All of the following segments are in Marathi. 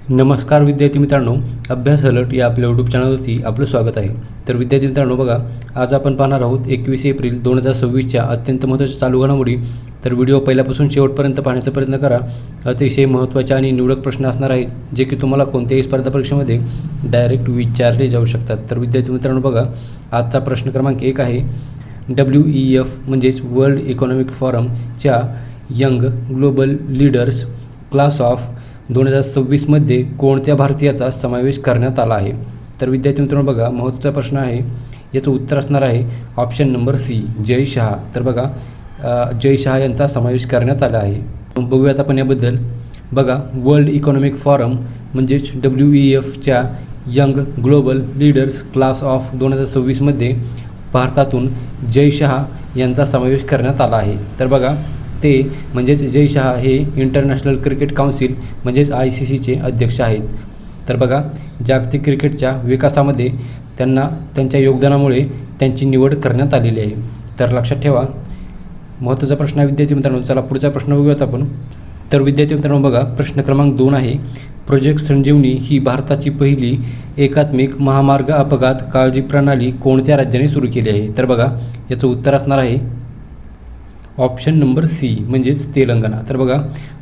नमस्कार विद्यार्थी मित्रांनो, अभ्यास अलर्ट या आपल्या यूट्यूब चॅनलवरती आपलं स्वागत आहे. तर विद्यार्थी मित्रांनो बघा, आज आपण पाहणार आहोत 21 एप्रिल 2026च्या अत्यंत महत्त्वाच्या चालू घडामोडी. तर व्हिडिओ पहिल्यापासून शेवटपर्यंत पाहण्याचा प्रयत्न करा. अतिशय महत्त्वाचे आणि निवडक प्रश्न असणार आहेत, जे की तुम्हाला कोणत्याही स्पर्धा परीक्षेमध्ये डायरेक्ट विचारले जाऊ शकतात. तर विद्यार्थी मित्रांनो बघा, आजचा प्रश्न क्रमांक 1 आहे. WEF म्हणजेच वर्ल्ड इकॉनॉमिक फोरमच्या young global leaders class of 2026मध्ये कोणत्या भारतीयाचा समावेश करण्यात आला आहे? तर विद्यार्थी मित्रांनो बघा, महत्त्वाचा प्रश्न आहे. याचं उत्तर असणार आहे ऑप्शन नंबर सी, जय शहा. तर बघा, जय शहा यांचा समावेश करण्यात आला आहे. बघूयात आपण याबद्दल. बघा, वर्ल्ड इकॉनॉमिक फोरम म्हणजेच WEFच्या young global leaders class of 2026मध्ये भारतातून जय शहा यांचा समावेश करण्यात आला आहे. तर बघा, ते म्हणजेच जय शहा हे इंटरनॅशनल क्रिकेट काउन्सिल म्हणजेच ICCचे अध्यक्ष आहेत. तर बघा, जागतिक क्रिकेटच्या विकासामध्ये त्यांच्या योगदानामुळे त्यांची निवड करण्यात आलेली आहे. तर लक्षात ठेवा, महत्त्वाचा प्रश्न आहे विद्यार्थी मित्रांनो. चला पुढचा प्रश्न बघूयात आपण. तर विद्यार्थी मित्रांनो बघा, प्रश्न क्रमांक 2 आहे. प्रोजेक्ट संजीवनी ही भारताची पहिली एकात्मिक महामार्ग अपघात काळजी प्रणाली कोणत्या राज्याने सुरू केली आहे? तर बघा, याचं उत्तर असणार आहे ऑप्शन नंबर सी म्हणजेच तेलंगणा. तर बघा,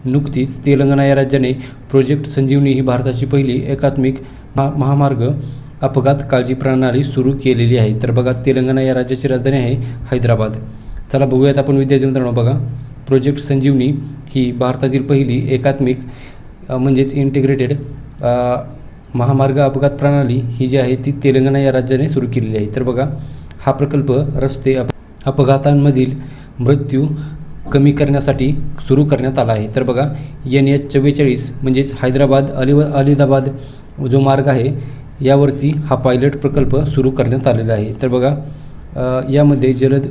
नुकतीच तेलंगणा या राज्याने प्रोजेक्ट संजीवनी ही भारताची पहिली एकात्मिक महामार्ग अपघात काळजी प्रणाली सुरू केलेली आहे. तर बघा, तेलंगणा या राज्याची राजधानी आहे हैदराबाद. चला बघूयात आपण विद्यार्थी मित्रांनो. बघा, प्रोजेक्ट संजीवनी ही भारतातील पहिली एकात्मिक म्हणजेच इंटिग्रेटेड महामार्ग अपघात प्रणाली ही जी आहे ती तेलंगणा या राज्याने सुरू केलेली आहे. तर बघा, हा प्रकल्प रस्ते अपघातांमधील मृत्यू कमी करण्यासाठी सुरू करण्यात आला आहे. तर बघा, NH-44 म्हणजेच हैदराबाद अलिदाबाद जो मार्ग आहे यावरती हा पायलट प्रकल्प सुरू करण्यात आलेला आहे. तर बघा, यामध्ये जलद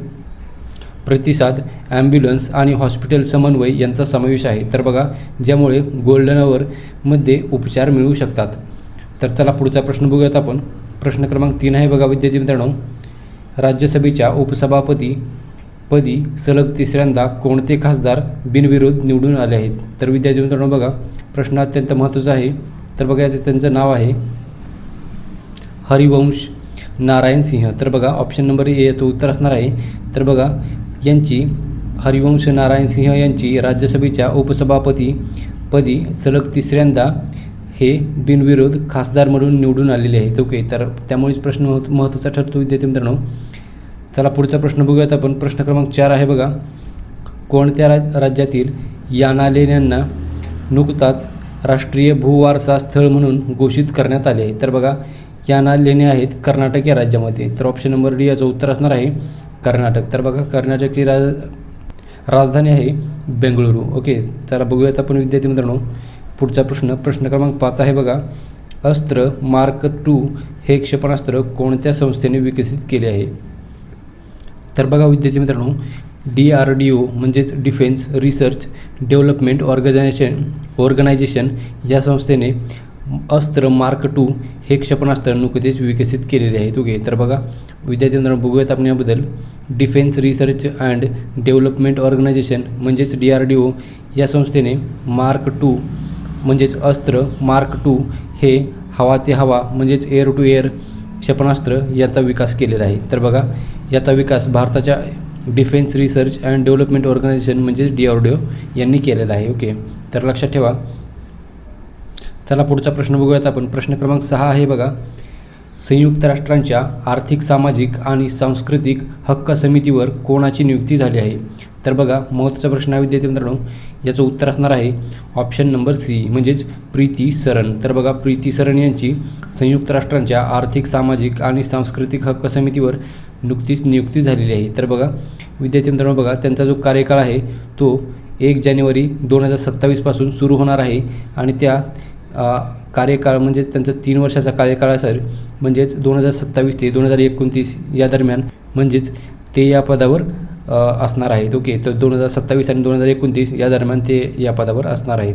प्रतिसाद, ॲम्ब्युलन्स आणि हॉस्पिटल समन्वय यांचा समावेश आहे. तर बघा, ज्यामुळे गोल्डन अवरमध्ये उपचार मिळू शकतात. तर चला पुढचा प्रश्न बघूयात आपण. प्रश्न क्रमांक 3 आहे. बघा विद्यार्थी मित्रांनो, राज्यसभेच्या उपसभापती सलग तिसऱ्यांदा कोणते खासदार बिनविरोध निवडून आले आहेत? तर विद्यार्थी मित्रांनो बघा, प्रश्न अत्यंत महत्त्वाचा आहे. तर बघा, त्यांचं नाव आहे हरिवंश नारायण सिंह. तर बघा, ऑप्शन नंबर ए याचं उत्तर असणार आहे. तर बघा, यांची हरिवंश नारायण सिंह यांची राज्यसभेच्या उपसभापतीपदी सलग तिसऱ्यांदा हे बिनविरोध खासदार म्हणून निवडून आलेले आहेत. ओके, तर त्यामुळेच प्रश्न महत्त्वाचा ठरतो विद्यार्थी मित्रांनो. चला पुढचा प्रश्न बघूयात आपण. प्रश्न क्रमांक 4 आहे. बघा, कोणत्या राज्यातील याना लेण्यांना नुकताच राष्ट्रीय भूवारसा स्थळ म्हणून घोषित करण्यात आले आहे? तर बघा, याना लेण्या आहेत कर्नाटक या राज्यामध्ये. तर ऑप्शन नंबर डी याचं उत्तर असणार आहे कर्नाटक. तर बघा, कर्नाटकची राजधानी आहे बेंगळुरू. ओके, चला बघूयात आपण विद्यार्थी मित्रांनो पुढचा प्रश्न क्रमांक 5 आहे. बघा, अस्त्र मार्क 2 हे क्षेपणास्त्र कोणत्या संस्थेने विकसित केले आहे? तर बघा विद्यार्थी मित्रांनो, DRDO म्हणजेच डिफेन्स रिसर्च डेव्हलपमेंट ऑर्गनायझेशन या संस्थेने अस्त्र मार्क 2 हे क्षेपणास्त्र नुकतेच विकसित केलेले आहेत. ओके, तर बघा विद्यार्थी मित्रांनो, बघूयात आपण याबद्दल. Defence research and development organisation म्हणजेच DRDO या संस्थेने मार्क 2 म्हणजेच अस्त्र मार्क 2 हे हवा ते हवा म्हणजेच एअर टू एअर क्षेपणास्त्र याचा विकास केलेला आहे. तर बघा, याचा विकास भारताच्या defence research and development organisation म्हणजेच DRDO यांनी केलेला आहे. ओके, तर लक्षात ठेवा. चला पुढचा प्रश्न बघूयात आपण. प्रश्न क्रमांक 6 आहे. बघा, संयुक्त राष्ट्रांच्या आर्थिक, सामाजिक आणि सांस्कृतिक हक्क समितीवर कोणाची नियुक्ती झाली आहे? तर बघा, महत्त्वाचा प्रश्न आहे विद्यार्थी मित्रांनो. याचं उत्तर असणार आहे ऑप्शन नंबर सी म्हणजेच प्रीती सरन. तर बघा, प्रीती सरन यांची संयुक्त राष्ट्रांच्या आर्थिक, सामाजिक आणि सांस्कृतिक हक्क समितीवर नुकतीच नियुक्ती झालेली आहे. तर बघा विद्यार्थी मित्रांनो, बघा त्यांचा जो कार्यकाळ आहे तो 1 जानेवारी 2027 सुरू होणार आहे आणि त्या कार्यकाळ म्हणजे त्यांचा 3 वर्षाचा कार्यकाळ असेल, म्हणजेच 2027 ते 2029 या दरम्यान म्हणजेच ते या पदावर असणार आहेत. ओके, तर 2027 आणि 2029 या दरम्यान ते या पदावर असणार आहेत.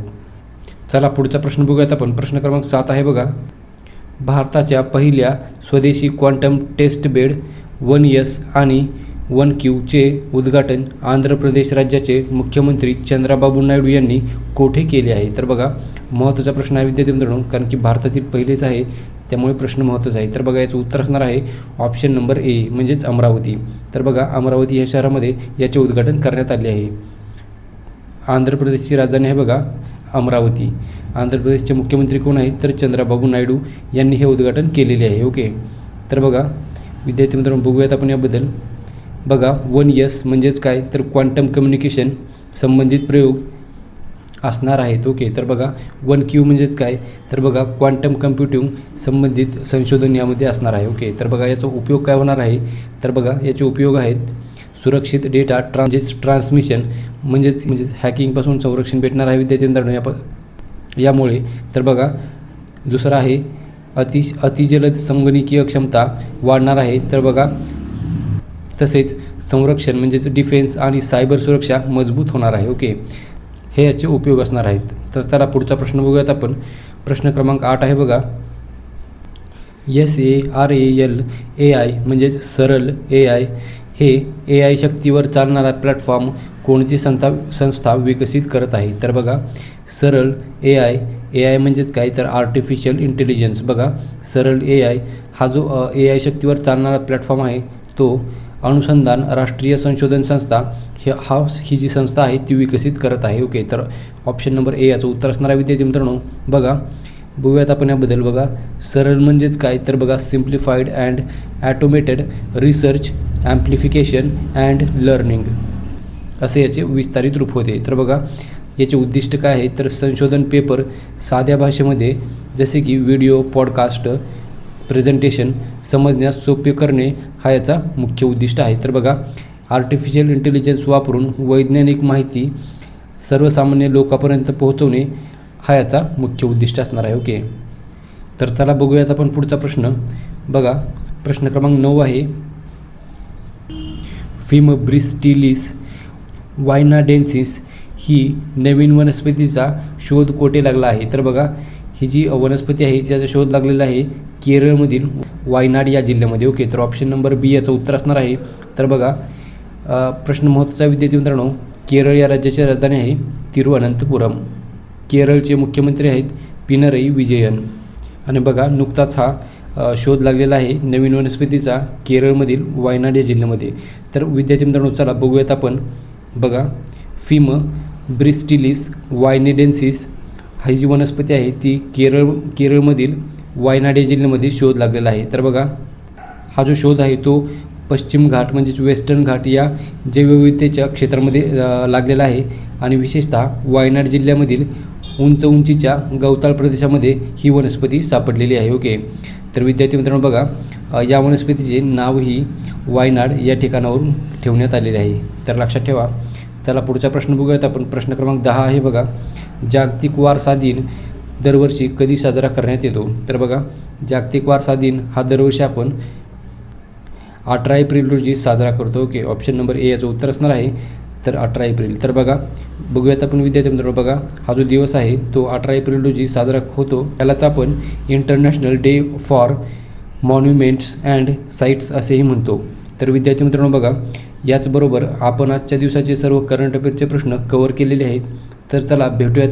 चला पुढचा प्रश्न बघूयात आपण. प्रश्न क्रमांक 7 आहे. बघा, भारताच्या पहिल्या स्वदेशी क्वांटम टेस्ट बेड 1S आणि 1Qचे उद्घाटन आंध्र प्रदेश राज्याचे मुख्यमंत्री चंद्राबाबू नायडू यांनी कोठे केले आहे? तर बघा, महत्त्वाचा प्रश्न आहे विद्यार्थी मित्रांनो, कारण की भारतातील पहिलेच आहे, त्यामुळे प्रश्न महत्त्वाचा आहे. तर बघा याचं उत्तर असणार आहे ऑप्शन नंबर ए म्हणजेच अमरावती. तर बघा अमरावती या शहरामध्ये याचे उद्घाटन करण्यात आले आहे. आंध्र प्रदेशची राजधानी आहे बघा अमरावती. आंध्र प्रदेशचे मुख्यमंत्री कोण आहेत तर चंद्राबाबू नायडू यांनी हे उद्घाटन केलेले आहे. ओके, तर बघा विद्यार्थी मित्रांनो बघूयात आपण याबद्दल. बघा 1S म्हणजेच काय तर क्वांटम कम्युनिकेशन संबंधित प्रयोग असणार आहेत. ओके, तर बघा 1Q म्हणजेच काय तर बघा क्वांटम कम्प्युटिंग संबंधित संशोधन यामध्ये असणार आहे. ओके, तर बघा याचा उपयोग काय होणार आहे तर बघा याचे उपयोग आहेत सुरक्षित डेटा ट्रान्समिशन म्हणजेच हॅकिंगपासून संरक्षण भेटणार आहे विद्यार्थी मित्रांनो यामुळे. तर बघा दुसरा आहे अतिजलद संगणकीय क्षमता वाढणार आहे. तर बघा तसेच संरक्षण म्हणजेच डिफेन्स आणि सायबर सुरक्षा मजबूत होणार आहे. ओके, हे याचे उपयोग असणार आहेत. तर चला पुढचा प्रश्न बघूयात आपण. प्रश्न क्रमांक 8 आहे बघा SARAL AI म्हणजेच सरल AI हे AI शक्तीवर चालणारा प्लॅटफॉर्म कोणती संस्था विकसित करत आहे. तर बघा सरल AI म्हणजेच काय तर आर्टिफिशियल इंटेलिजन्स. बघा सरल AI हा जो AI शक्तीवर चालणारा प्लॅटफॉर्म आहे तो अनुसंधान राष्ट्रीय संशोधन संस्था ही जी संस्था आहे ती विकसित करत आहे. ओके, तर ऑप्शन नंबर ए याचं उत्तर असणार आहे विद्यार्थी मित्रांनो. बघूयात आपण याबद्दल. बघा सरल म्हणजेच काय तर बघा simplified and automated research amplification and learning असे याचे विस्तारित रूप होते. तर बघा याचे उद्दिष्ट काय आहे तर संशोधन पेपर साध्या भाषेमध्ये जसे की व्हिडिओ पॉडकास्ट प्रेझेंटेशन समजण्यास सोपे करणे हा याचा मुख्य उद्दिष्ट आहे. तर बघा आर्टिफिशियल इंटेलिजन्स वापरून वैज्ञानिक माहिती सर्वसामान्य लोकांपर्यंत पोहोचवणे हा याचा मुख्य उद्दिष्ट असणार आहे. ओके, तर चला बघूयात आपण पुढचा प्रश्न. बघा प्रश्न क्रमांक 9 आहे फिमब्रिस्टिलिस वायनाडेन्सिस ही नवीन वनस्पतीचा शोध कोठे लागला आहे. तर बघा ही जी वनस्पती आहे त्याचा शोध लागलेला आहे केरळमधील वायनाड या जिल्ह्यामध्ये. ओके, तर ऑप्शन नंबर बी याचं उत्तर असणार आहे. तर बघा प्रश्न महत्त्वाचा विद्यार्थी मित्रांनो, केरळ या राज्याची राजधानी आहे तिरुवनंतपुरम. केरळचे मुख्यमंत्री आहेत पिनरई विजयन. आणि बघा नुकताच हा शोध लागलेला आहे नवीन वनस्पतीचा केरळमधील वायनाड या जिल्ह्यामध्ये. तर विद्यार्थी मित्रांनो चला बघूयात आपण. बघा फिमब्रिस्टिलिस वायनाडेन्सिस ही जी वनस्पती आहे ती केरळमधील वायनाड या जिल्ह्यामध्ये शोध लागलेला आहे. तर बघा हा जो शोध आहे तो पश्चिम घाट म्हणजेच वेस्टर्न घाट या जैवविविधतेच्या क्षेत्रामध्ये लागलेला आहे आणि विशेषतः वायनाड जिल्ह्यामधील उंचीच्या गवताळ प्रदेशामध्ये ही वनस्पती सापडलेली आहे. ओके, तर विद्यार्थी मित्रांनो बघा या वनस्पतीचे नावही वायनाड या ठिकाणावरून ठेवण्यात आलेले आहे. तर लक्षात ठेवा. चला पुढचा प्रश्न बघूयात आपण. प्रश्न क्रमांक 10 आहे बघा जागतिक वारसा दिन दरवर्षी कधी साजरा करण्यात येतो. तर बघा जागतिक वारसा दिन हा दरवर्षी आपण 18 एप्रिल रोजी साजरा करतो. ओके, ऑप्शन नंबर ए याचं उत्तर असणार आहे तर 18 एप्रिल. तर बघूयात आपण विद्यार्थी मित्रांनो. बघा हा जो दिवस आहे तो 18 एप्रिल रोजी साजरा होतो. त्यालाच आपण international day for monuments and sites असेही म्हणतो. तर विद्यार्थी मित्रांनो बघा याचबरोबर आपण आजच्या दिवसाचे सर्व करंट अफेअरचे प्रश्न कव्हर केलेले आहेत. तर चला भेटूयात